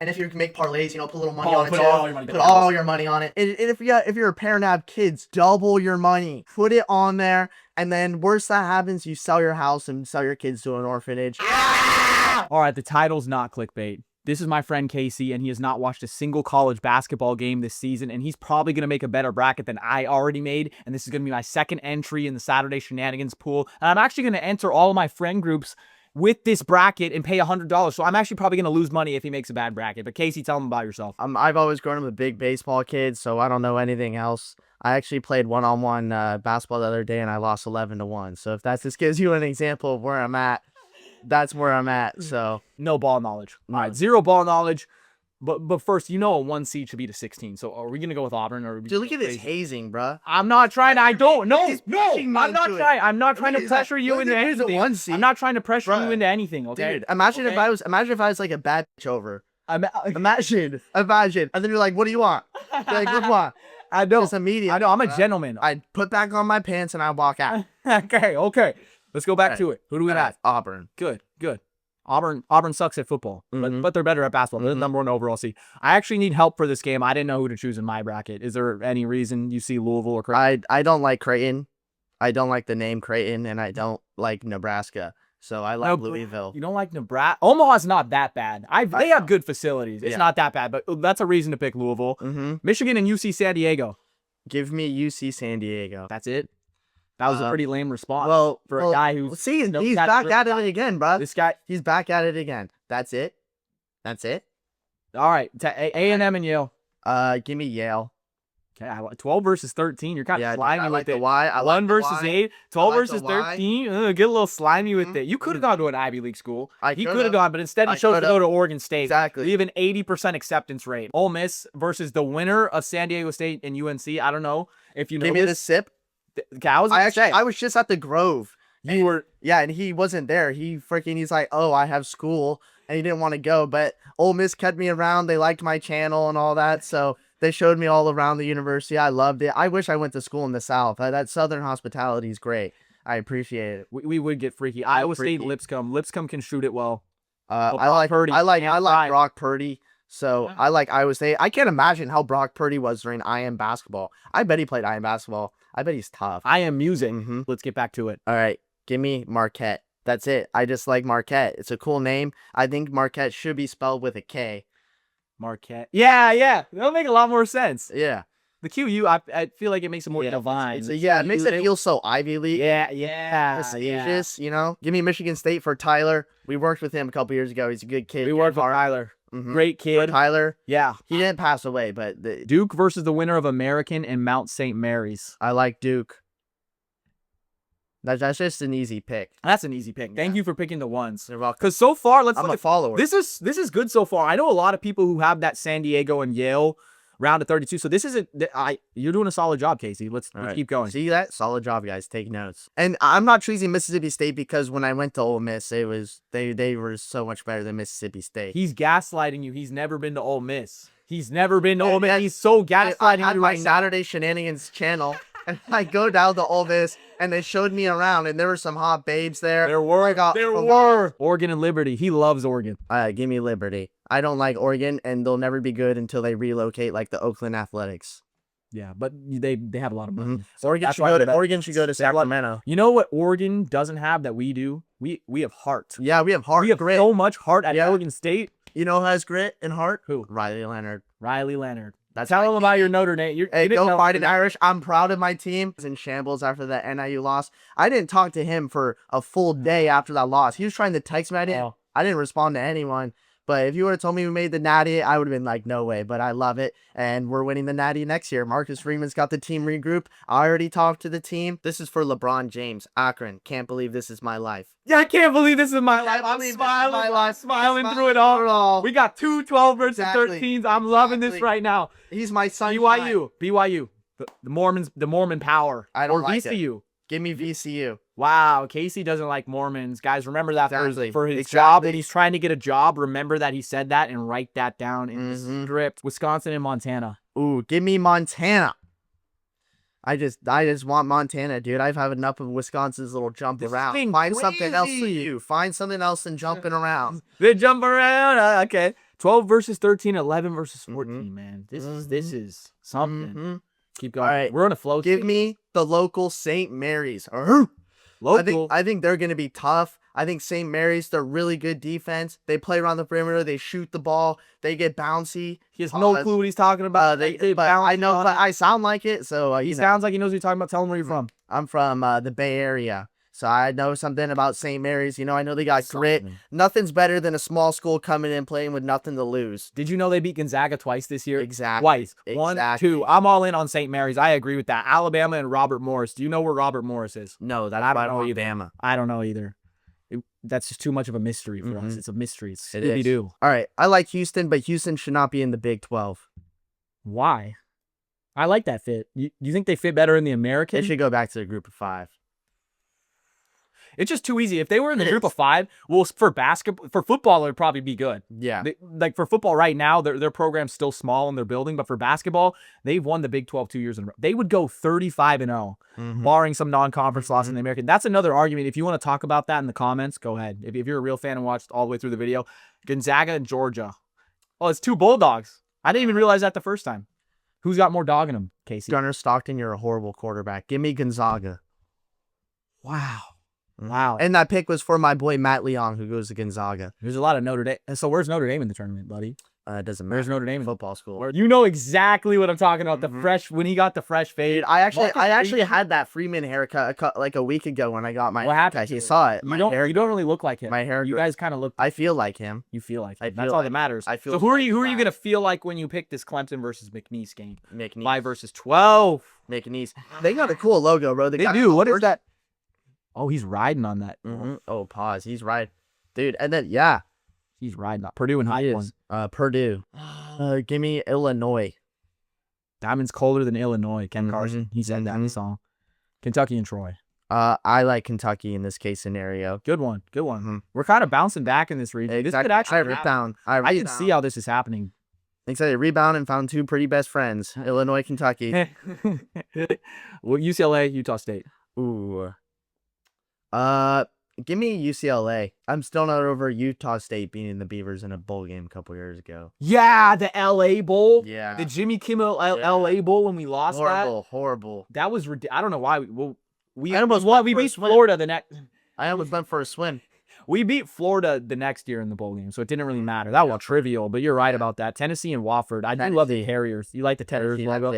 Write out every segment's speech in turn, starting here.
And if you can make parlays, put a little money Oh, on it put too. all your money. Put all your money on it. And if you're a parent and have kids, double your money. Put it on there. And then worst that happens, you sell your house and sell your kids to an orphanage. All right, the title's not clickbait. This is my friend Casey, and he has not watched a single college basketball game this season, and he's probably going to make a better bracket than I already made, and this is going to be my second entry in the Saturday Shenanigans pool, and I'm actually going to enter all of my friend groups with this bracket and pay $100, so I'm actually probably going to lose money if he makes a bad bracket. But Casey, tell him about yourself. I've always grown up a big baseball kid, so I don't know anything else. I actually played one-on-one basketball the other day, and I lost 11-1, so if this gives you an example of where I'm at, that's where I'm at. So no ball knowledge. All right, zero ball knowledge. But first, a 1 seed should be to 16. So are we gonna go with Auburn or? Dude, look at this hazing, bro. I'm not trying. I don't. No. I'm not trying. I'm not trying to Look at pressure that. you Look into at the anything. 1 seed. I'm not trying to pressure Bruh. you into anything. Okay. Dude, imagine if I was like a bad bitch over. Imagine. And then you're like, what do you want? You're like, what do you want? I know. It's immediate. I know. I'm a gentleman. I put back on my pants and I walk out. Okay. Let's go back to it. Who do we got? Auburn. Good. Auburn sucks at football, but they're better at basketball. They're the number 1 overall seed. I actually need help for this game. I didn't know who to choose in my bracket. Is there any reason you see Louisville or Creighton? I don't like Creighton. I don't like the name Creighton, and I don't like Nebraska. So I like Louisville. You don't like Nebraska? Omaha's not that bad. They have good facilities. It's not that bad, but that's a reason to pick Louisville. Michigan and UC San Diego. Give me UC San Diego. That's it. That was a pretty lame response. For a guy who he's back at it again, bro. This guy, he's back at it again. That's it. All right, A&M and Yale. Give me Yale. Okay, 12 versus 13. You're kind of slimy with it. I 1 versus 8. 12 like versus the Y. 13. Get a little slimy with it. You could have gone to an Ivy League school. He could have gone, but instead he chose to go to Oregon State. Exactly. We have an 80% acceptance rate. Ole Miss versus the winner of San Diego State and UNC. I don't know if you know. Give me the sip. I was just at the Grove. You were, and he wasn't there. He's like, oh, I have school, and he didn't want to go. But Ole Miss kept me around. They liked my channel and all that, so they showed me all around the university. I loved it. I wish I went to school in the South. That Southern hospitality is great. I appreciate it. We would get freaky. Iowa State, Lipscomb. Lipscomb can shoot it well. I like Purdy. I like Brock Purdy. So I like Iowa State. I can't imagine how Brock Purdy was during IM basketball. I bet he played IM basketball. I bet he's tough. IM music. Let's get back to it. All right. Give me Marquette. That's it. I just like Marquette. It's a cool name. I think Marquette should be spelled with a K. Marquette. Yeah. That'll make a lot more sense. Yeah. The QU, I feel like it makes it more divine. It makes it feel so Ivy League. Yeah. Prestigious, Give me Michigan State for Tyler. We worked with him a couple years ago. He's a good kid. We worked with Tyler. Great kid. Tyler. Yeah. He didn't pass away, but... Duke versus the winner of American and Mount St. Mary's. I like Duke. That's just an easy pick. That's an easy pick. Thank you for picking the ones. You're welcome. Because so far, I'm a follower. This is good so far. I know a lot of people who have that San Diego and Yale round of 32. So this isn't. You're doing a solid job, Casey. Let's keep going. See that? Solid job, guys. Take notes. And I'm not choosing Mississippi State because when I went to Ole Miss, they were so much better than Mississippi State. He's gaslighting you. He's never been to Ole Miss. He's never been to Ole Miss. He's so gaslighting you. I had my Saturday Shenanigans channel. And I go down to Ole Miss, and they showed me around, and there were some hot babes there. There were. Oregon and Liberty. He loves Oregon. Give me Liberty. I don't like Oregon, and they'll never be good until they relocate like the Oakland Athletics. Yeah, but they have a lot of money. So Oregon should go to Sacramento. You know what Oregon doesn't have that we do? We have heart. Yeah, we have heart. We have so much heart at Oregon State. You know who has grit and heart? Who? Riley Leonard. Tell them about your Notre Dame. Hey, go fight it, Irish. I'm proud of my team. He was in shambles after that NIU loss. I didn't talk to him for a full day after that loss. He was trying to text me. I didn't respond to anyone. But if you would have told me we made the Natty, I would have been like, no way. But I love it. And we're winning the Natty next year. Marcus Freeman's got the team regroup. I already talked to the team. This is for LeBron James. Akron. Can't believe this is my life. Yeah, I can't believe this is my life. I'm smiling through it all. We got 12 versus 13s. I'm loving this right now. He's my son. BYU. The Mormon power. I don't like VCU. It. Give me VCU. Wow, Casey doesn't like Mormons. Guys, remember that for his job. When he's trying to get a job, remember that he said that and write that down in the script. Wisconsin and Montana. Ooh, give me Montana. I just want Montana, dude. I've had enough of Wisconsin's little jump around. Find something else to you. Find something else than jumping around. They jump around. Okay. 12 versus 13, 11 versus 14, man. This is something. Mm-hmm. Keep going. All right. We're on a flow. Give me the local St. Mary's. Local. I think they're going to be tough. I think St. Mary's, they're really good defense. They play around the perimeter. They shoot the ball. They get bouncy. He has no clue what he's talking about. But I know, but I sound like it. So he sounds like he knows what he's talking about. Tell him where you're from. I'm from the Bay Area. So I know something about St. Mary's. You know, I know they got grit. Nothing's better than a small school coming in playing with nothing to lose. Did you know they beat Gonzaga twice this year? Exactly. Twice. 1, 2. I'm all in on St. Mary's. I agree with that. Alabama and Robert Morris. Do you know where Robert Morris is? No, that's right on Alabama. I don't know either. That's just too much of a mystery for us. It's a mystery. It's It is. Scooby-Doo. All right. I like Houston, but Houston should not be in the Big 12. Why? I like that fit. You think they fit better in the American? They should go back to the group of 5. It's just too easy. If they were in the group of 5, well, for football, it would probably be good. Yeah. Like for football right now, their program's still small and they're building, but for basketball, they've won the Big 12 2 years in a row. They would go 35-0, barring some non-conference loss in the American. That's another argument. If you want to talk about that in the comments, go ahead. If you're a real fan and watched all the way through the video, Gonzaga and Georgia. Oh, it's 2 Bulldogs. I didn't even realize that the first time. Who's got more dog in them, Casey? Gunnar Stockton, you're a horrible quarterback. Give me Gonzaga. Wow. Wow. And that pick was for my boy Matt Leong, who goes to Gonzaga. There's a lot of Notre Dame. So where's Notre Dame in the tournament, buddy? It doesn't matter. Where's Notre Dame in football school? You know exactly what I'm talking about. The when he got the fresh fade. I actually had that Freeman haircut like a week ago when I got my. What happened? He saw it. You don't really look like him. My hair. You guys kind of look. I feel like him. You feel like him. That's all that matters. I feel. So who are you gonna feel like when you pick this Clemson versus McNeese game? McNeese. 5 versus 12. McNeese. They got a cool logo, bro. They do. What is that? Oh, he's riding on that. Oh, pause. He's riding. Dude, and then, he's riding on Purdue and High Point. Purdue. Give me Illinois. Diamond's colder than Illinois. Ken Carson. He said that in the song. Kentucky and Troy. I like Kentucky in this case scenario. Good one. Good one. We're kind of bouncing back in this region. This could actually happen. I can see how this is happening. Excited. Rebound and found 2 pretty best friends. Illinois, Kentucky. Well, UCLA, Utah State. Ooh. Give me UCLA. I'm still not over Utah State beating the Beavers in a bowl game a couple years ago. Yeah, the LA Bowl. Yeah. The Jimmy Kimmel LA Bowl when we lost Horrible. That was ridiculous. I don't know why we beat swim. Florida the next. I almost went for a swim. We beat Florida the next year in the bowl game, so it didn't really matter. That was trivial, but you're right about that. Tennessee and Wofford. I do love the Harriers. You like the Tennessee logo?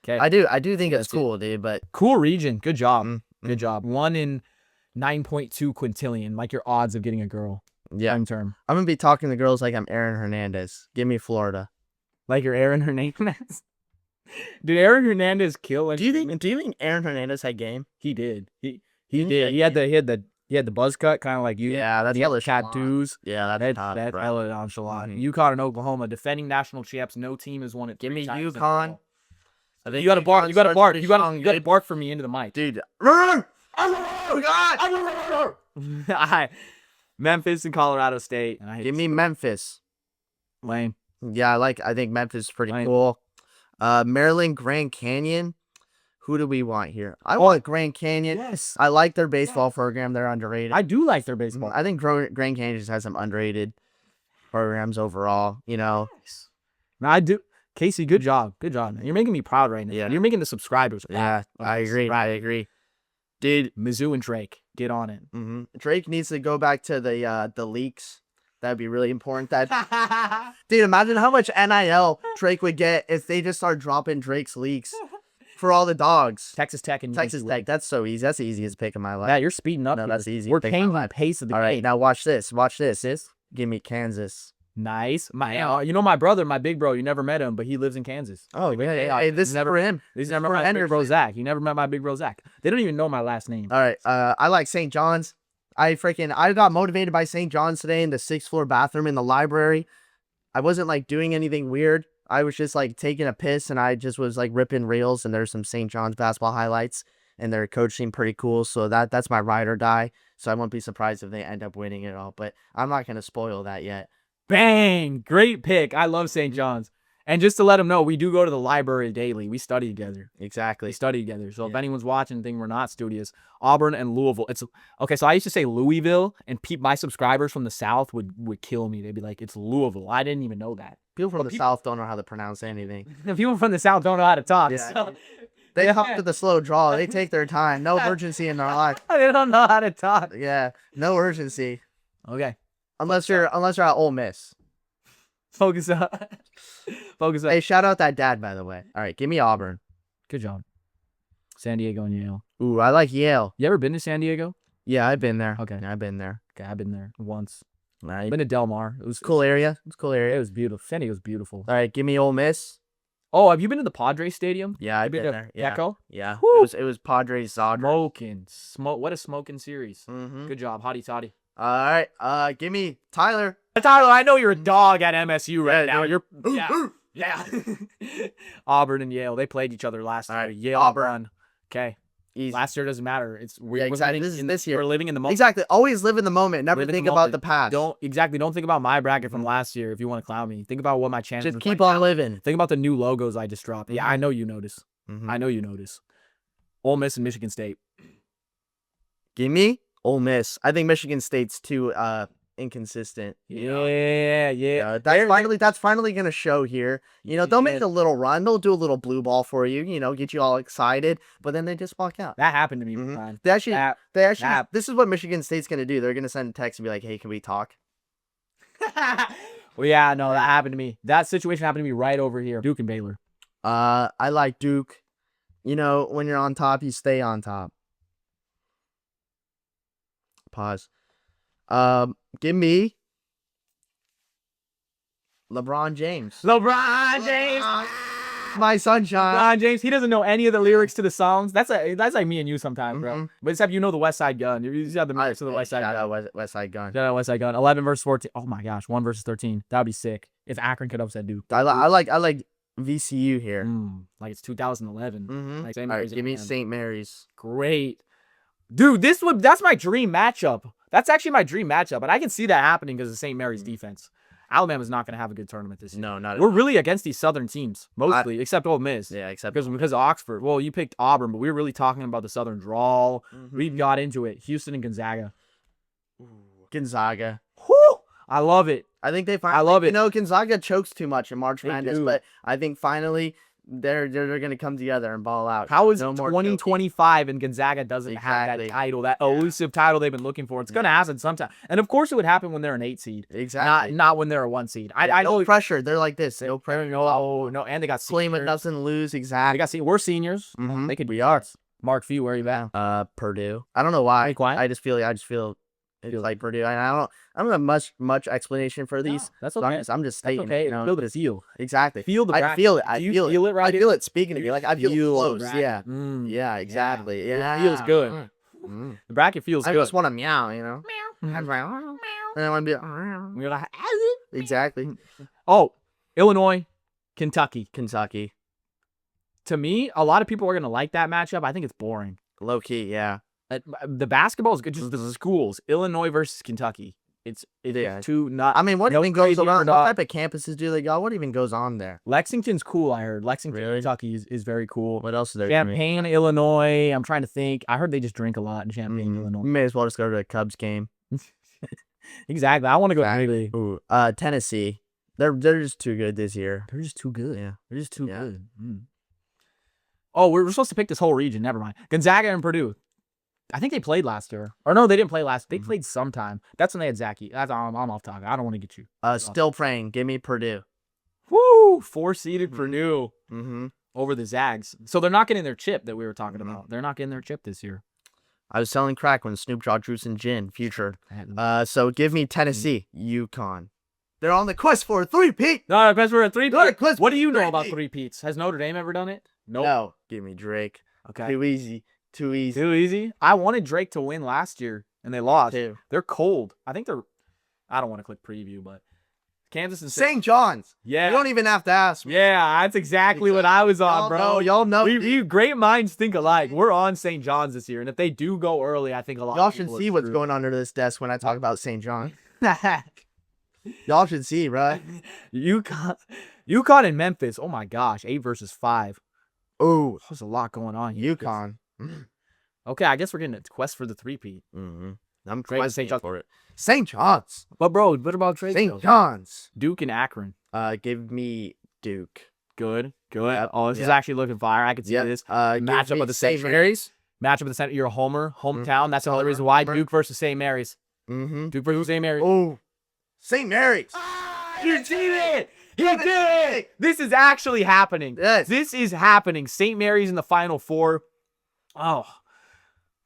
Okay. I do think it's cool, dude, but cool region. Good job. Good job. 1 in 9.2 quintillion, like your odds of getting a girl. Yeah. Long term. I'm going to be talking to girls like I'm Aaron Hernandez. Give me Florida. Like you're Aaron Hernandez? Did Aaron Hernandez kill? Do you think Aaron Hernandez had game? He did. He did. He had the buzz cut, kind of like you. Yeah, that's hella tattoos. Yeah, that's hella nonchalant. UConn and Oklahoma, defending national champs. No team has won it. Give me UConn. You got to bark. You got to bark. You got to bark for me into the mic, dude. Memphis and Colorado State. Give me Memphis. Lame. Yeah, I think Memphis is pretty cool. Maryland, Grand Canyon. Who do we want here? I want Grand Canyon. Yes. I like their baseball program. They're underrated. I do like their baseball. I think Grand Canyon just has some underrated programs overall, you know. No, I do. Casey, good job. Good job. You're making me proud right now. Yeah. You're making the subscribers. Yeah, I agree. Dude, Mizzou and Drake, get on it. Drake needs to go back to the leaks. That'd be really important. Dude, imagine how much NIL Drake would get if they just start dropping Drake's leaks for all the dogs. Texas Tech. That's so easy. That's the easiest pick of my life. Yeah, you're speeding up. No, that's easy. We're changing the pace of the game. All right, now watch this. Give me Kansas. Nice. You know my brother, my big bro. You never met him, but he lives in Kansas. Oh, yeah. Hey, this is for him. This is for my big bro Zach. You never met my big bro Zach. They don't even know my last name. All right. I like St. John's. I got motivated by St. John's today in the 6th floor bathroom in the library. I wasn't doing anything weird. I was just taking a piss and I just was ripping reels, and there's some St. John's basketball highlights and their coach seemed pretty cool. So that's my ride or die. So I won't be surprised if they end up winning it all, but I'm not going to spoil that yet. Bang! Great pick. I love St. John's. And just to let them know, we do go to the library daily. We study together. Exactly. We study together. So if anyone's watching, think we're not studious. Auburn and Louisville. It's okay. So I used to say Louisville, and my subscribers from the South would kill me. They'd be like, "It's Louisville." I didn't even know that. People from the South don't know how to pronounce anything. People from the South don't know how to talk. Yeah. So. They hop to the slow draw. They take their time. No urgency in their life. They don't know how to talk. Yeah, no urgency. Okay. Unless you're at Ole Miss. Focus up. Focus up. Hey, shout out that dad, by the way. All right, give me Auburn. Good job. San Diego and Yale. Ooh, I like Yale. You ever been to San Diego? Yeah, I've been there. Okay. Yeah, I've been there. Okay, I've been there once. I've Been to Del Mar. It was cool area. It's a cool area. It was beautiful. San Diego's beautiful. All right, give me Ole Miss. Oh, have you been to the Padres Stadium? Yeah, I've been to there. Yeah. Echo? Yeah. Woo! It was Padres Dodgers. What a smoking series. Mm-hmm. Good job, hottie toddy. All right, give me Tyler. Tyler, I know you're a dog at MSU right Yeah, now. dude. Yeah. Auburn and Yale, they played each other last year. All right, Yale Auburn. won. Okay. Easy. Last year doesn't matter. We're exactly. living This year. We're living in the moment. Exactly. Always live in the moment. Never Live in think the about moment. the past. Don't think about my bracket from last year if you want to clown me. Think about what my chances Just are keep right on now. living. Think about the new logos I just dropped. Yeah, I know you notice. Mhm. I know you notice. Ole Miss and Michigan State. Give me Ole Miss. I think Michigan State's too inconsistent. Yeah. That's finally gonna show here. They'll make a little run. They'll do a little blue ball for you. Get you all excited, but then they just walk out. That happened to me one Mhm. time. They actually. that- This is what Michigan State's gonna do. They're gonna send a text and be like, "Hey, can we talk?" Well, yeah, no, that happened to me. That situation happened to me right over here. Duke and Baylor. I like Duke. When you're on top, you stay on top. Pause. Give me LeBron James. LeBron James. My sunshine. LeBron James. He doesn't know any of the lyrics to the songs. That's like me and you sometimes, bro. Mhm. But except you know the West Side Gun. You just have the lyrics to the West Side Shout Gun. out West Side Gun. Shout out West Side Gun. 11 versus 14. Oh my gosh, 1 versus 13. That would be sick if Akron could upset Duke. I like VCU here. Like it's 2011. Mm-hmm. Like All St. right, Mary's give me again. St. Mary's. Great. Dude, that's my dream matchup. That's actually my dream matchup, and I can see that happening because of St. Mary's defense. Alabama's not going to have a good tournament this year. No, not at We're all. really against these Southern teams, mostly, except Ole Miss. Yeah, except Because of Oxford. Well, you picked Auburn, but we were really talking about the Southern drawl. Mhm. We got into it. Houston and Gonzaga. Gonzaga. Whew! I love it. I think they finally. I love it. Gonzaga chokes too much in March They Madness, do. but I think finally they're going to come together and ball out. How is No more 2025 and Gonzaga doesn't have that Exactly. title, that elusive title they've been looking for? It's going to happen sometime. And of course it would happen when they're an 8 seed. Exactly. Not when they're a 1 seed. I no know pressure. They're like this. No pressure. no, and they got Claim it seniors. doesn't lose. They Exactly. we're seniors. Mhm. They could We are. Mark Few, where are you at? Purdue. I don't know why. Be quiet. I just feel it's like Purdue. And I don't have much explanation for these. That's So okay. I'm just stating. Okay. You know, Feel the feel. exactly. Feel the I bracket. feel it. Do you feel it right I feel it speaking to me. Like I feel the close. bracket. Yeah. Mm. Yeah. Exactly. It Yeah. feels good. Mm. The bracket feels I good. just want to meow. Mhm. I'm like, and I want to be. You're like, Exactly. oh, Illinois, Kentucky. Kentucky. To me, a lot of people are going to like that matchup. I think it's boring. Low key. Yeah. The basketball is good. Just the schools. Illinois versus Kentucky. It's Yeah. too not. I mean, what no even goes crazy around? or What not. type of campuses do they got? What even goes on there? Lexington's cool. I heard Lexington, Really? Kentucky is very cool. What else is there? Champaign, Illinois. I'm trying to think. I heard they just drink a lot in Champaign, You Illinois. may as well just go to a Cubs game. Exactly. I want to go. Exactly. Ooh, Tennessee. They're just too good this year. They're just too good. Yeah. They're just too Yeah. good. Oh, we're supposed to pick this whole region. Never mind. Gonzaga and Purdue. I think they played last year. Or no, they didn't play last. They played sometime. That's when they had Zachy. I'm off talking. I don't want to get you. Still praying. Give me Purdue. Woo! 4-seeded Purdue Mm-hmm. over the Zags. So they're not getting their chip that we were talking about. They're not getting their chip this year. I was selling crack when Snoop Dogg drew some gin. Future. So give me Tennessee. UConn. They're on the quest for a three-peat. No, best for a 3 They're on the quest What for do you know three-peat. about 3-peats? Has Notre Dame ever done it? Nope. No. Give me Drake. Okay. Too easy. Too easy. Too easy. I wanted Drake to win last year, and they lost. Too. They're cold. I think they're. I don't want to click preview, but Kansas and St. John's. Yeah. You don't even have to ask me. Yeah, that's exactly what I was on, bro. Y'all know. We great minds think alike. We're on St. John's this year, and if they do go early, I think a lot. Y'all of should people are see what's screwed. going under this desk when I talk about St. John. Y'all should see, bro. UConn and Memphis. Oh my gosh, 8 versus 5. Oh, There's a lot going on here. UConn. Okay, I guess we're getting a quest for the three-peat. I'm Trey questing St. John's. for it. St. John's. But bro, what about Trey? St. John's. Duke and Akron. Give me Duke. Good. Yep. Oh, this is actually looking fire. I can see this. Matchup of the St. Mary's. Matchup of the Center. You're a homer. Hometown. That's the only reason why. Duke versus St. Mary's. Duke versus St. Mary's. Oh, St. Mary's. You did it! He did it! This is actually happening. Yes. This is happening. St. Mary's in the Final Four. Oh.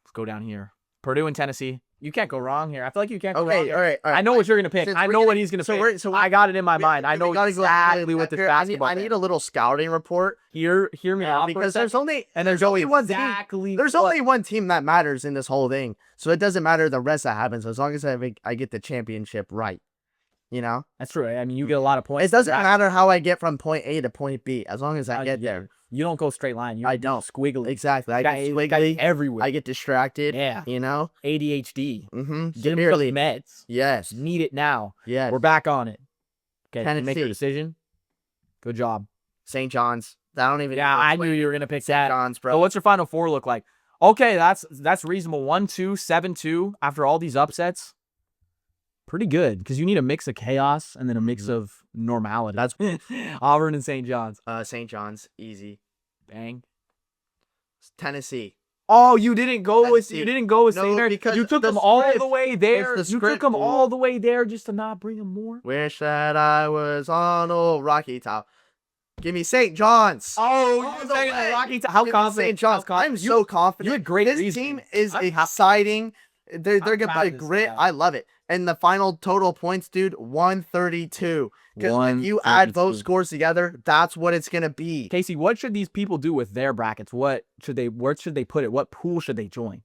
Let's go down here. Purdue and Tennessee. You can't go wrong here. I feel like you can't go wrong here. All right. I know what you're going to pick. Since I know what he's going to pick. I got it in my mind. I know exactly what this basketball I need a little scouting report. Hear me out. Because there's only one team. There's only one team that matters in this whole thing. So it doesn't matter the rest that happens as long as I get the championship right. You know? That's true. I mean, you get a lot of points. It doesn't matter how I get from point A to point B as long as I get there. You don't go straight line. I don't. Squiggly. Exactly. I get squiggly everywhere. I get distracted. Yeah. You know? ADHD. Get early meds. Yes. Need it now. Yes. We're back on it. Okay. Tennessee. Make your decision. Good job. St. John's. I don't even. Yeah, I knew you were gonna pick that. John's, bro. So what's your Final Four look like? Okay, that's reasonable. 1-2, 7-2 after all these upsets. Pretty good because you need a mix of chaos and then a mix of normality. That's Auburn and St. John's. St. John's, easy. Bang. Tennessee. Oh, you didn't go with St. No, Mary because you took the them all script. the way there. It's the You took script, them fool. all the way there just to not bring them more. Wish that I was on old Rocky Top. Give me St. John's. Oh, you're the saying way. Rocky Top. How Give me confident? St. John's. I'm so confident. You had great This reasoning. team is I'm exciting. They're I'm gonna proud play of this grit. guy. I love it. And the final total points, dude, 132. Because when you add both scores together, that's what it's gonna be. Casey, what should these people do with their brackets? Where should they put it? What pool should they join?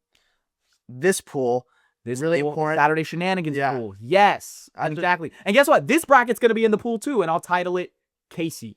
This pool. This really pool, important. Saturday Shenanigans pool. Yes, exactly. And guess what? This bracket's gonna be in the pool too, and I'll title it Casey.